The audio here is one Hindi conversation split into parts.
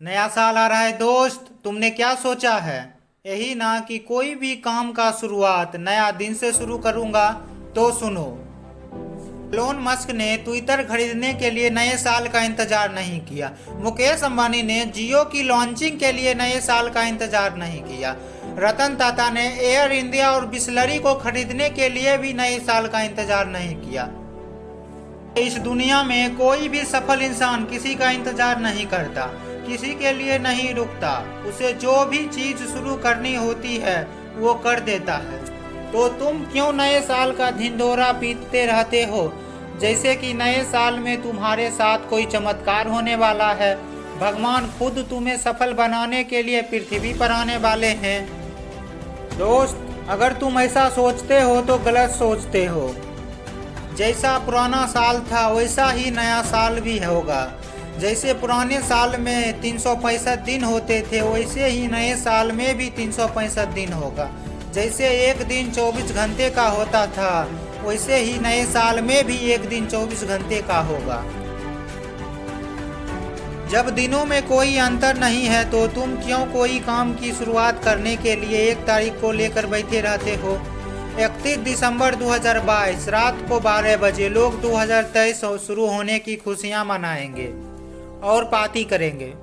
नया साल आ रहा है दोस्त, तुमने क्या सोचा है? यही ना कि कोई भी काम का शुरुआत नया दिन से शुरू करूंगा। तो सुनो, एलोन मस्क ने ट्विटर खरीदने के लिए नए साल का इंतजार नहीं किया। मुकेश अंबानी ने जियो की लॉन्चिंग के लिए नए साल का इंतजार नहीं किया। रतन टाटा ने एयर इंडिया और बिस्लरी को खरीदने के लिए भी नए साल का इंतजार नहीं किया। इस दुनिया में कोई भी सफल इंसान किसी का इंतजार नहीं करता, किसी के लिए नहीं रुकता। उसे जो भी चीज शुरू करनी होती है वो कर देता है। तो तुम क्यों नए साल का ढिंढोरा पीटते रहते हो जैसे कि नए साल में तुम्हारे साथ कोई चमत्कार होने वाला है? भगवान खुद तुम्हें सफल बनाने के लिए पृथ्वी पर आने वाले हैं। दोस्त, अगर तुम ऐसा सोचते हो तो गलत सोचते हो। जैसा पुराना साल था वैसा ही नया साल भी होगा। जैसे पुराने साल में 365 दिन होते थे वैसे ही नए साल में भी 365 दिन होगा। जैसे एक दिन 24 घंटे का होता था वैसे ही नए साल में भी एक दिन 24 घंटे का होगा। जब दिनों में कोई अंतर नहीं है तो तुम क्यों कोई काम की शुरुआत करने के लिए 1 तारीख को लेकर बैठे रहते हो? 31 दिसंबर 2022 रात को 12 बजे लोग 2023 शुरू होने की खुशियां मनाएंगे और पार्टी करेंगे,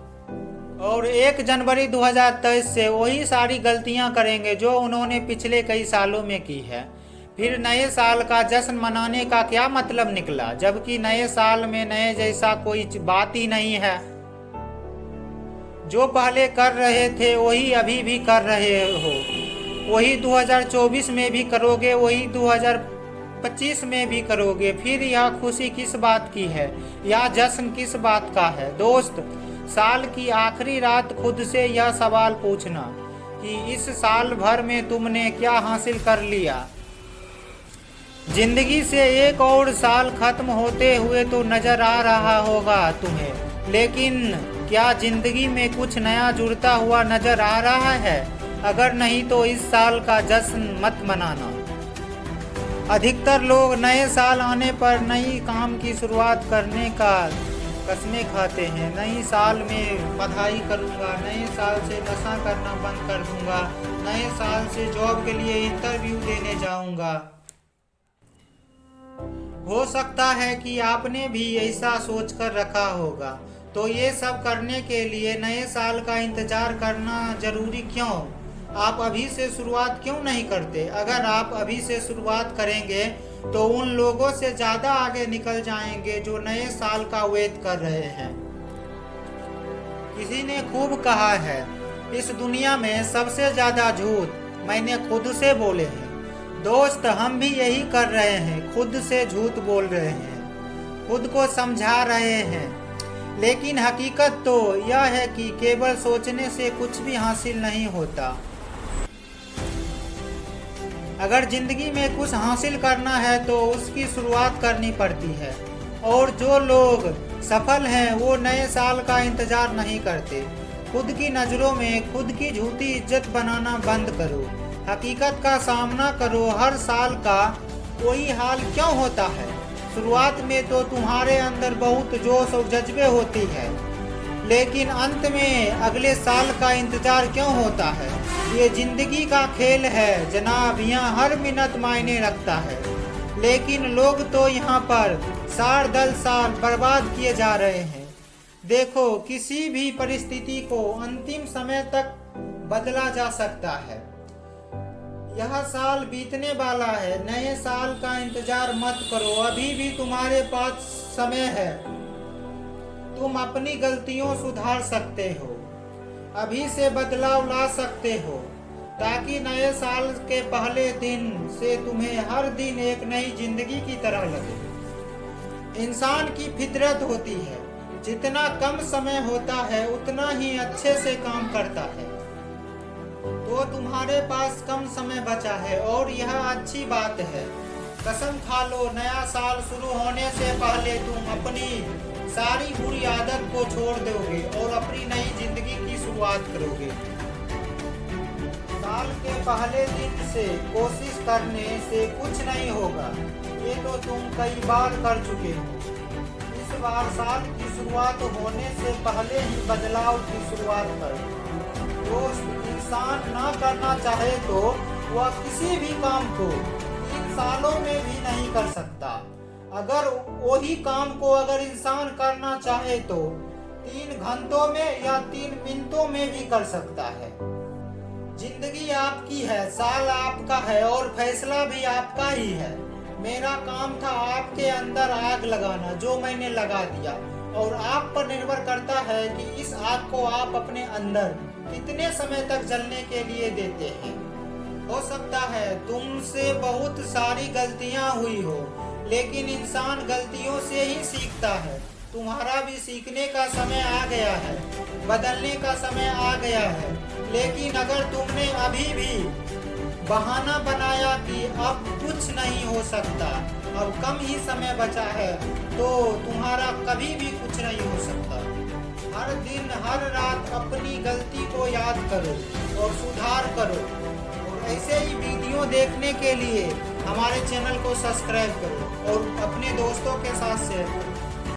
और 1 जनवरी 2023 से वही सारी गलतियां करेंगे जो उन्होंने पिछले कई सालों में की है। फिर नए साल का जश्न मनाने का क्या मतलब निकला, जबकि नए साल में नए जैसा कोई बात ही नहीं है। जो पहले कर रहे थे वही अभी भी कर रहे हो, वही 2024 में भी करोगे, वही 2025 में भी करोगे। फिर यह खुशी किस बात की है, यह जश्न किस बात का है? दोस्त, साल की आखिरी रात खुद से यह सवाल पूछना कि इस साल भर में तुमने क्या हासिल कर लिया। जिंदगी से एक और साल खत्म होते हुए तो नजर आ रहा होगा तुम्हें, लेकिन क्या जिंदगी में कुछ नया जुड़ता हुआ नजर आ रहा है? अगर नहीं तो इस साल का जश्न मत मनाना। अधिकतर लोग नए साल आने पर नई काम की शुरुआत करने का कसमें खाते हैं। नए साल में पढ़ाई करूंगा, नए साल से नशा करना बंद कर दूंगा, नए साल से जॉब के लिए इंटरव्यू देने जाऊंगा। हो सकता है कि आपने भी ऐसा सोचकर रखा होगा। तो ये सब करने के लिए नए साल का इंतजार करना जरूरी क्यों? आप अभी से शुरुआत क्यों नहीं करते? अगर आप अभी से शुरुआत करेंगे तो उन लोगों से ज़्यादा आगे निकल जाएंगे जो नए साल का वेट कर रहे हैं। किसी ने खूब कहा है, इस दुनिया में सबसे ज़्यादा झूठ मैंने खुद से बोले हैं। दोस्त, हम भी यही कर रहे हैं, खुद से झूठ बोल रहे हैं, खुद को समझा रहे हैं। लेकिन हकीकत तो यह है कि केवल सोचने से कुछ भी हासिल नहीं होता। अगर जिंदगी में कुछ हासिल करना है तो उसकी शुरुआत करनी पड़ती है। और जो लोग सफल हैं वो नए साल का इंतजार नहीं करते। खुद की नज़रों में खुद की झूठी इज्जत बनाना बंद करो, हकीकत का सामना करो। हर साल का कोई हाल क्यों होता है? शुरुआत में तो तुम्हारे अंदर बहुत जोश और जज्बे होती है, लेकिन अंत में अगले साल का इंतजार क्यों होता है? ये जिंदगी का खेल है जनाब, यहाँ हर मिनट मायने रखता है। लेकिन लोग तो यहाँ पर साल साल बर्बाद किए जा रहे हैं। देखो, किसी भी परिस्थिति को अंतिम समय तक बदला जा सकता है। यह साल बीतने वाला है, नए साल का इंतजार मत करो। अभी भी तुम्हारे पास समय है, तुम अपनी गलतियों सुधार सकते हो, अभी से बदलाव ला सकते हो, ताकि नए साल के पहले दिन से तुम्हें हर दिन एक नई जिंदगी की तरह लगे। इंसान की फितरत होती है, जितना कम समय होता है उतना ही अच्छे से काम करता है। तो तुम्हारे पास कम समय बचा है और यह अच्छी बात है। कसम खा लो, नया साल शुरू होने से पहले तुम अपनी सारी बुरी आदत को छोड़ दोगे और अपनी नई जिंदगी की शुरुआत करोगे। साल के पहले दिन से कोशिश करने से कुछ नहीं होगा, ये तो तुम कई बार कर चुके हो। इस बार साल की शुरुआत होने से पहले ही बदलाव की शुरुआत करें। जो इंसान ना करना चाहे तो वह किसी भी काम को 3 सालों में भी नहीं कर सकता। अगर वही काम को अगर इंसान करना चाहे तो 3 घंटों में या 3 मिनटों में भी कर सकता है। जिंदगी आपकी है, साल आपका है और फैसला भी आपका ही है। मेरा काम था आपके अंदर आग लगाना, जो मैंने लगा दिया, और आप पर निर्भर करता है कि इस आग को आप अपने अंदर कितने समय तक जलने के लिए देते हैं। हो सकता है तुमसे बहुत सारी गलतियां हुई हो, लेकिन इंसान गलतियों से ही सीखता है। तुम्हारा भी सीखने का समय आ गया है, बदलने का समय आ गया है। लेकिन अगर तुमने अभी भी बहाना बनाया कि अब कुछ नहीं हो सकता, अब कम ही समय बचा है, तो तुम्हारा कभी भी कुछ नहीं हो सकता। हर दिन हर रात अपनी गलती को याद करो और सुधार करो। और ऐसे ही वीडियो देखने के लिए हमारे चैनल को सब्सक्राइब करो और अपने दोस्तों के साथ शेयर करो।